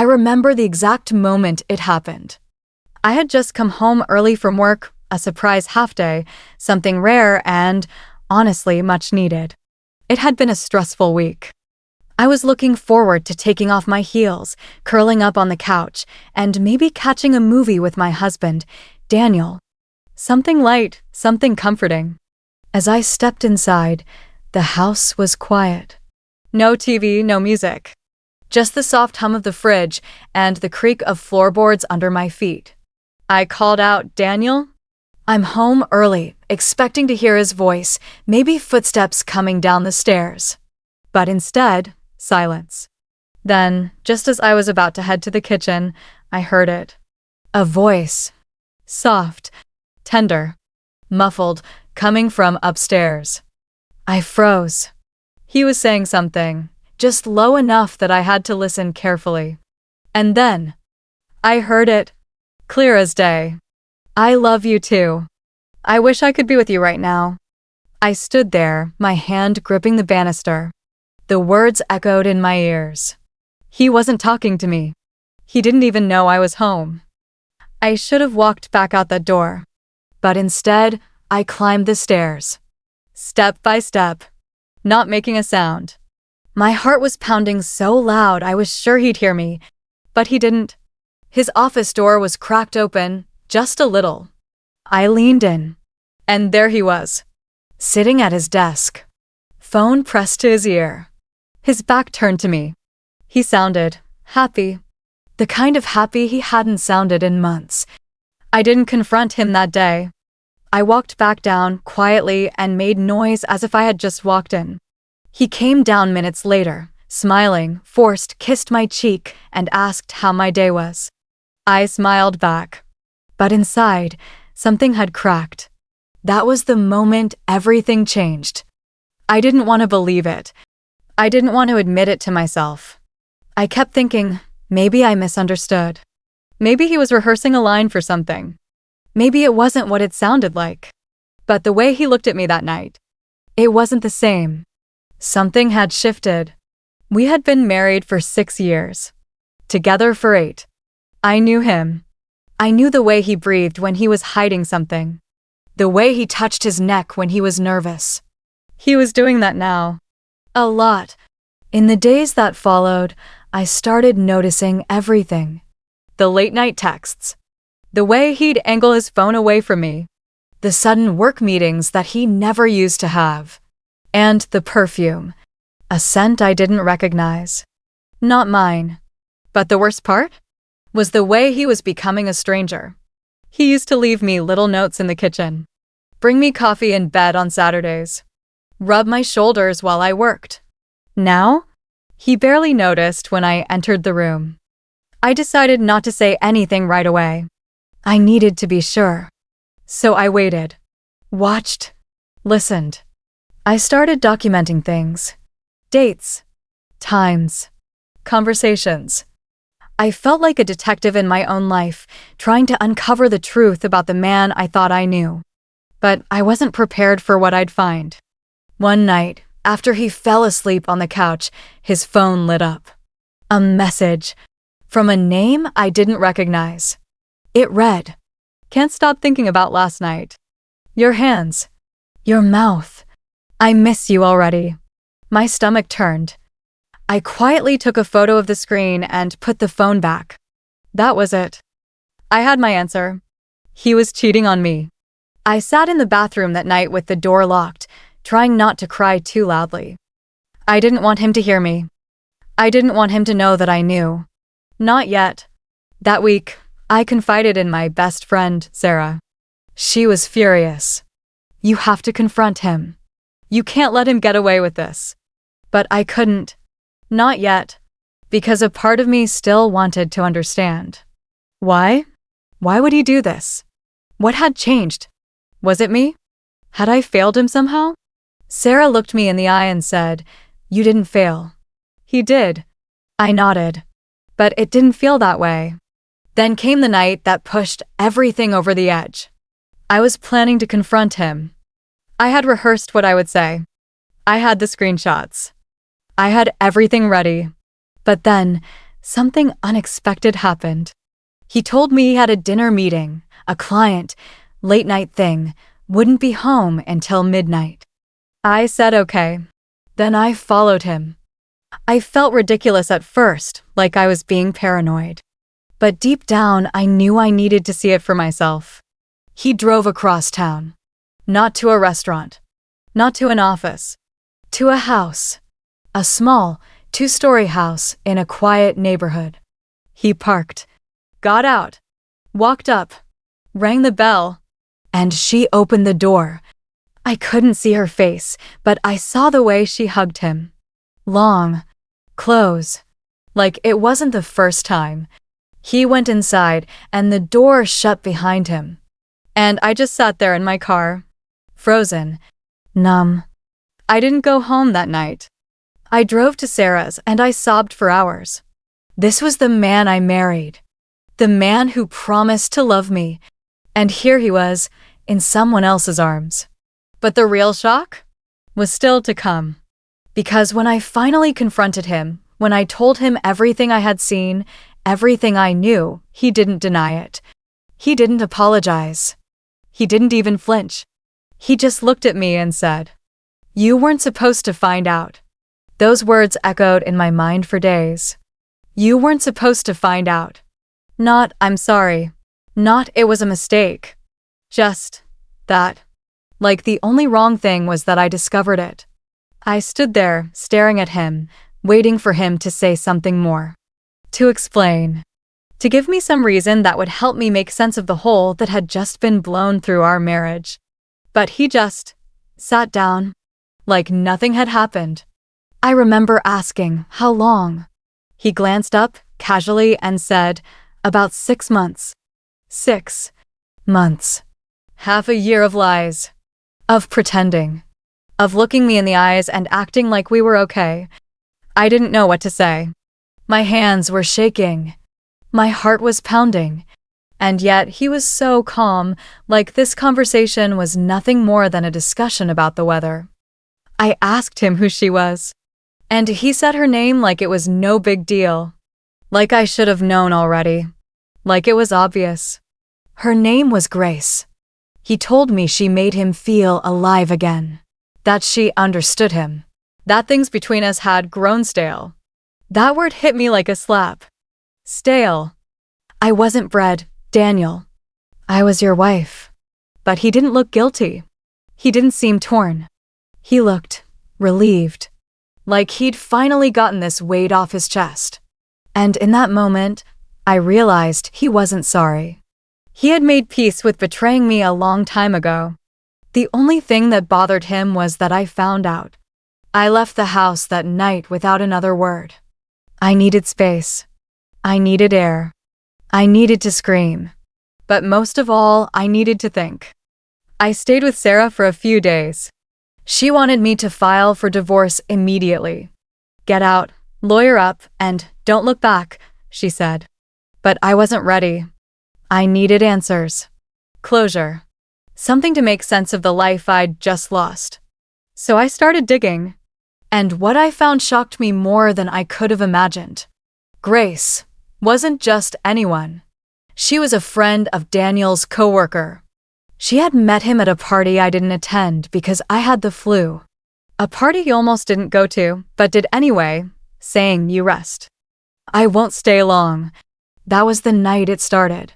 remember the exact moment it happened. I had just come home early from work, a surprise half-day, something rare and, honestly, much needed. It had been a stressful week. I was looking forward to taking off my heels, curling up on the couch, and maybe catching a movie with my husband, Daniel. Something light, something comforting. As I stepped inside, the house was quiet. No TV, no music. Just the soft hum of the fridge and the creak of floorboards under my feet. I called out, "Daniel?" I'm home early, expecting to hear his voice, maybe footsteps coming down the stairs. But instead, silence. Then, just as I was about to head to the kitchen, I heard it. A voice. Soft, tender, muffled, coming from upstairs. I froze. He was saying something, just low enough that I had to listen carefully. And then, I heard it, clear as day. "I love you too. I wish I could be with you right now." I stood there, my hand gripping the banister. The words echoed in my ears. He wasn't talking to me. He didn't even know I was home. I should have walked back out that door. But instead, I climbed the stairs. Step by step, not making a sound. My heart was pounding so loud I was sure he'd hear me, but he didn't. His office door was cracked open, just a little. I leaned in, and there he was, sitting at his desk, phone pressed to his ear, his back turned to me. He sounded happy, the kind of happy he hadn't sounded in months. I didn't confront him that day. I walked back down quietly and made noise as if I had just walked in. He came down minutes later, smiling, kissed my cheek, and asked how my day was. I smiled back. But inside, something had cracked. That was the moment everything changed. I didn't want to believe it. I didn't want to admit it to myself. I kept thinking, maybe I misunderstood. Maybe he was rehearsing a line for something. Maybe it wasn't what it sounded like. But the way he looked at me that night, it wasn't the same. Something had shifted. We had been married for 6 years. Together for 8. I knew him. I knew the way he breathed when he was hiding something. The way he touched his neck when he was nervous. He was doing that now. A lot. In the days that followed, I started noticing everything. The late-night texts. The way he'd angle his phone away from me. The sudden work meetings that he never used to have. And the perfume. A scent I didn't recognize. Not mine. But the worst part? Was the way he was becoming a stranger. He used to leave me little notes in the kitchen. Bring me coffee in bed on Saturdays. Rub my shoulders while I worked. Now? He barely noticed when I entered the room. I decided not to say anything right away. I needed to be sure. So I waited. Watched. Listened. I started documenting things. Dates. Times. Conversations. I felt like a detective in my own life, trying to uncover the truth about the man I thought I knew. But I wasn't prepared for what I'd find. One night, after he fell asleep on the couch, his phone lit up. A message. From a name I didn't recognize. It read, "Can't stop thinking about last night. Your hands. Your mouth. I miss you already." My stomach turned. I quietly took a photo of the screen and put the phone back. That was it. I had my answer. He was cheating on me. I sat in the bathroom that night with the door locked, trying not to cry too loudly. I didn't want him to hear me. I didn't want him to know that I knew. Not yet. That week, I confided in my best friend, Sarah. She was furious. "You have to confront him. You can't let him get away with this." But I couldn't. Not yet. Because a part of me still wanted to understand. Why? Why would he do this? What had changed? Was it me? Had I failed him somehow? Sarah looked me in the eye and said, "You didn't fail." He did. I nodded. But it didn't feel that way. Then came the night that pushed everything over the edge. I was planning to confront him. I had rehearsed what I would say. I had the screenshots. I had everything ready. But then, something unexpected happened. He told me he had a dinner meeting, a client, late night thing, wouldn't be home until midnight. I said okay. Then I followed him. I felt ridiculous at first, like I was being paranoid. But deep down, I knew I needed to see it for myself. He drove across town. Not to a restaurant. Not to an office. To a house. A small, 2-story house in a quiet neighborhood. He parked. Got out. Walked up. Rang the bell. And she opened the door. I couldn't see her face, but I saw the way she hugged him. Long. Close. Like it wasn't the first time. He went inside, and the door shut behind him. And I just sat there in my car. Frozen. Numb. I didn't go home that night. I drove to Sarah's, and I sobbed for hours. This was the man I married. The man who promised to love me. And here he was, in someone else's arms. But the real shock was still to come. Because when I finally confronted him, when I told him everything I had seen, everything I knew, he didn't deny it. He didn't apologize. He didn't even flinch. He just looked at me and said, "You weren't supposed to find out." Those words echoed in my mind for days. You weren't supposed to find out. Not, "I'm sorry." Not, "It was a mistake." Just that. Like the only wrong thing was that I discovered it. I stood there, staring at him, waiting for him to say something more. To explain. To give me some reason that would help me make sense of the hole that had just been blown through our marriage. But he just sat down, like nothing had happened. I remember asking, "How long?" He glanced up, casually, and said, "About 6 months." 6 months. Half a year of lies. Of pretending. Of looking me in the eyes and acting like we were okay. I didn't know what to say. My hands were shaking. My heart was pounding. And yet he was so calm, like this conversation was nothing more than a discussion about the weather. I asked him who she was. And he said her name like it was no big deal. Like I should have known already. Like it was obvious. Her name was Grace. He told me she made him feel alive again. That she understood him. That things between us had grown stale. That word hit me like a slap. Stale. I wasn't bred, Daniel. I was your wife. But he didn't look guilty. He didn't seem torn. He looked relieved. Like he'd finally gotten this weight off his chest. And in that moment, I realized he wasn't sorry. He had made peace with betraying me a long time ago. The only thing that bothered him was that I found out. I left the house that night without another word. I needed space. I needed air. I needed to scream. But most of all, I needed to think. I stayed with Sarah for a few days. She wanted me to file for divorce immediately. Get out, lawyer up, and don't look back, she said. But I wasn't ready. I needed answers. Closure. Something to make sense of the life I'd just lost. So I started digging. And what I found shocked me more than I could have imagined. Grace wasn't just anyone. She was a friend of Daniel's coworker. She had met him at a party I didn't attend because I had the flu. A party he almost didn't go to, but did anyway, saying, "You rest. I won't stay long." That was the night it started.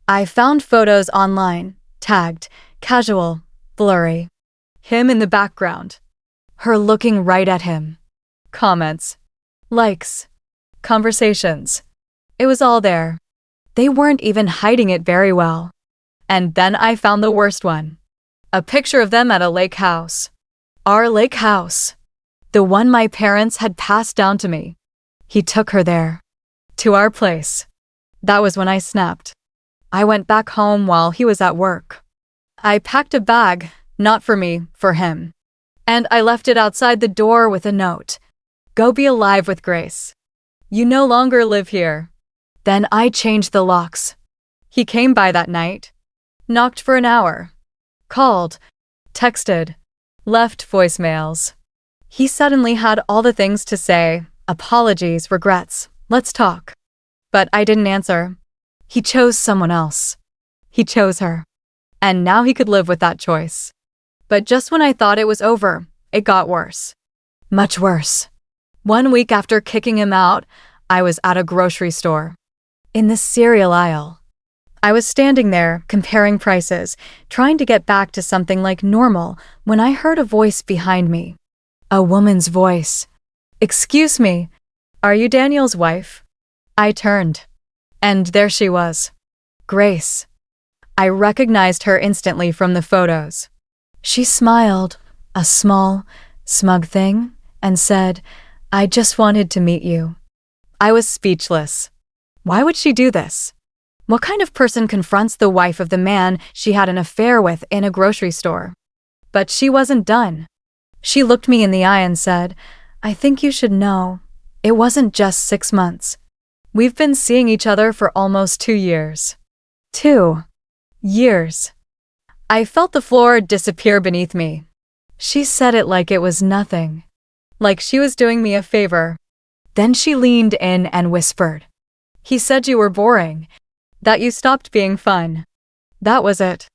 I found photos online, tagged, casual, blurry. Him in the background. Her looking right at him. Comments. Likes. Conversations. It was all there. They weren't even hiding it very well. And then I found the worst one. A picture of them at a lake house. Our lake house. The one my parents had passed down to me. He took her there. To our place. That was when I snapped. I went back home while he was at work. I packed a bag, not for me, for him. And I left it outside the door with a note. "Go be alive with Grace. You no longer live here." Then I changed the locks. He came by that night. Knocked for an hour. Called. Texted. Left voicemails. He suddenly had all the things to say, apologies, regrets, Let's talk. But I didn't answer. He chose someone else. He chose her. And now he could live with that choice. But just when I thought it was over, it got worse. Much worse. 1 week after kicking him out, I was at a grocery store. In the cereal aisle. I was standing there, comparing prices, trying to get back to something like normal, when I heard a voice behind me. A woman's voice. "Excuse me, are you Daniel's wife?" I turned. And there she was. Grace. I recognized her instantly from the photos. She smiled, a small, smug thing, and said, "I just wanted to meet you." I was speechless. Why would she do this? What kind of person confronts the wife of the man she had an affair with in a grocery store? But she wasn't done. She looked me in the eye and said, "I think you should know, it wasn't just 6 months. We've been seeing each other for almost 2 years. 2 years. I felt the floor disappear beneath me. She said it like it was nothing. Like she was doing me a favor. Then she leaned in and whispered, "He said you were boring. That you stopped being fun." That was it.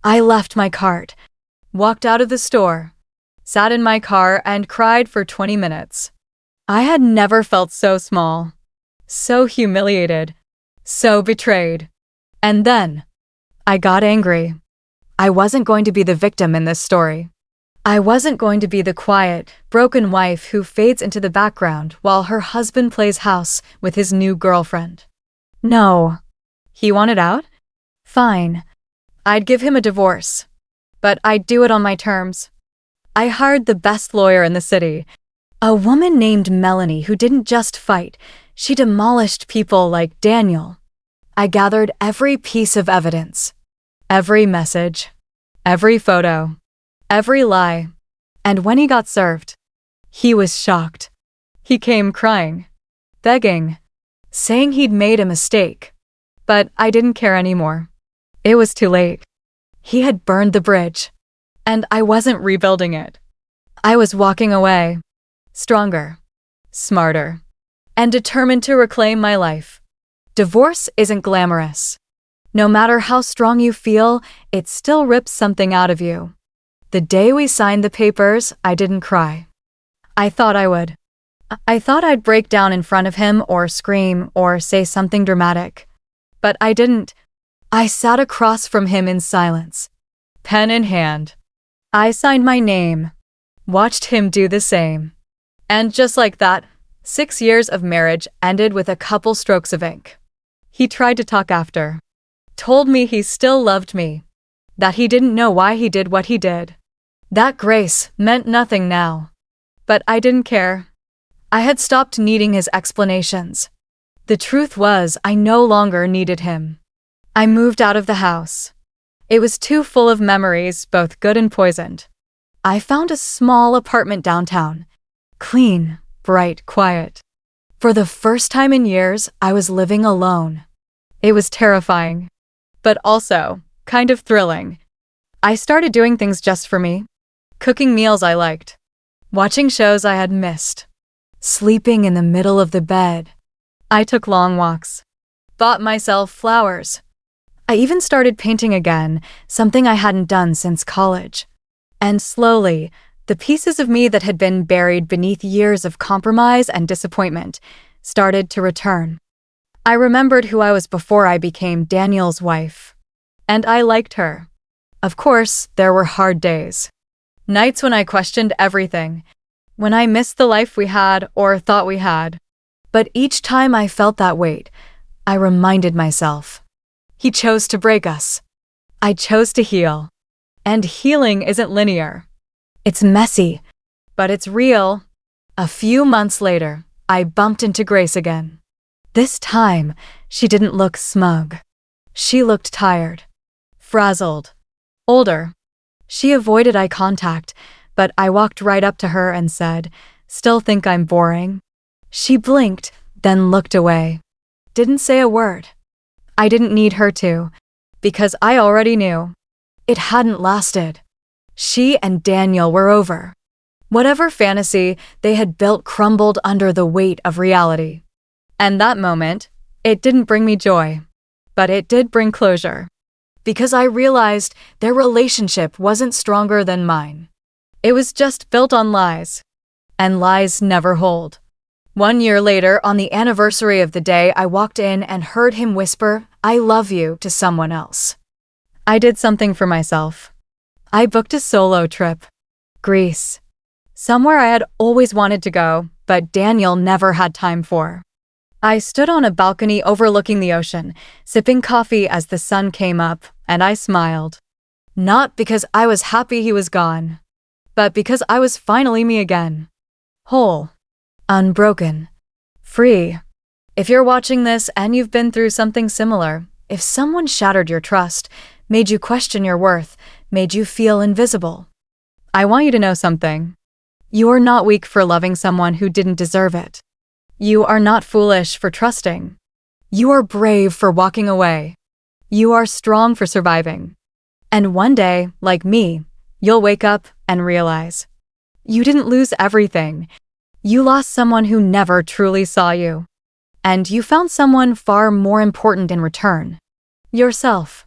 I left my cart, walked out of the store, sat in my car and cried for 20 minutes. I had never felt so small, so humiliated, so betrayed. And then, I got angry. I wasn't going to be the victim in this story. I wasn't going to be the quiet, broken wife who fades into the background while her husband plays house with his new girlfriend. No. He wanted out? Fine. I'd give him a divorce. But I'd do it on my terms. I hired the best lawyer in the city, a woman named Melanie who didn't just fight, she demolished people like Daniel. I gathered every piece of evidence, every message, every photo, every lie. And when he got served, he was shocked. He came crying, begging, saying he'd made a mistake. But I didn't care anymore. It was too late. He had burned the bridge, and I wasn't rebuilding it. I was walking away, stronger, smarter, and determined to reclaim my life. Divorce isn't glamorous. No matter how strong you feel, it still rips something out of you. The day we signed the papers, I didn't cry. I thought I would. I thought I'd break down in front of him or scream or say something dramatic. But I didn't. I sat across from him in silence, pen in hand. I signed my name, watched him do the same. And just like that, 6 years of marriage ended with a couple strokes of ink. He tried to talk after. Told me he still loved me. That he didn't know why he did what he did. That Grace meant nothing now. But I didn't care. I had stopped needing his explanations. The truth was, I no longer needed him. I moved out of the house. It was too full of memories, both good and poisoned. I found a small apartment downtown. Clean, bright, quiet. For the first time in years, I was living alone. It was terrifying, but also kind of thrilling. I started doing things just for me. Cooking meals I liked. Watching shows I had missed. Sleeping in the middle of the bed. I took long walks. Bought myself flowers. I even started painting again, something I hadn't done since college. And slowly, the pieces of me that had been buried beneath years of compromise and disappointment started to return. I remembered who I was before I became Daniel's wife. And I liked her. Of course, there were hard days. Nights when I questioned everything. When I missed the life we had or thought we had. But each time I felt that weight, I reminded myself. He chose to break us. I chose to heal. And healing isn't linear. It's messy, but it's real. A few months later, I bumped into Grace again. This time, she didn't look smug. She looked tired, frazzled, older. She avoided eye contact, but I walked right up to her and said, "Still think I'm boring?" She blinked, then looked away. Didn't say a word. I didn't need her to, because I already knew. It hadn't lasted. She and Daniel were over. Whatever fantasy they had built crumbled under the weight of reality. And that moment, it didn't bring me joy, but it did bring closure. Because I realized their relationship wasn't stronger than mine. It was just built on lies. And lies never hold. 1 year later, on the anniversary of the day, I walked in and heard him whisper, "I love you," to someone else. I did something for myself. I booked a solo trip. Greece. Somewhere I had always wanted to go, but Daniel never had time for. I stood on a balcony overlooking the ocean, sipping coffee as the sun came up, and I smiled. Not because I was happy he was gone, but because I was finally me again. Whole. Unbroken. Free. If you're watching this and you've been through something similar, if someone shattered your trust, made you question your worth, made you feel invisible, I want you to know something. You are not weak for loving someone who didn't deserve it. You are not foolish for trusting. You are brave for walking away. You are strong for surviving. And one day, like me, you'll wake up and realize you didn't lose everything. You lost someone who never truly saw you. And you found someone far more important in return. Yourself.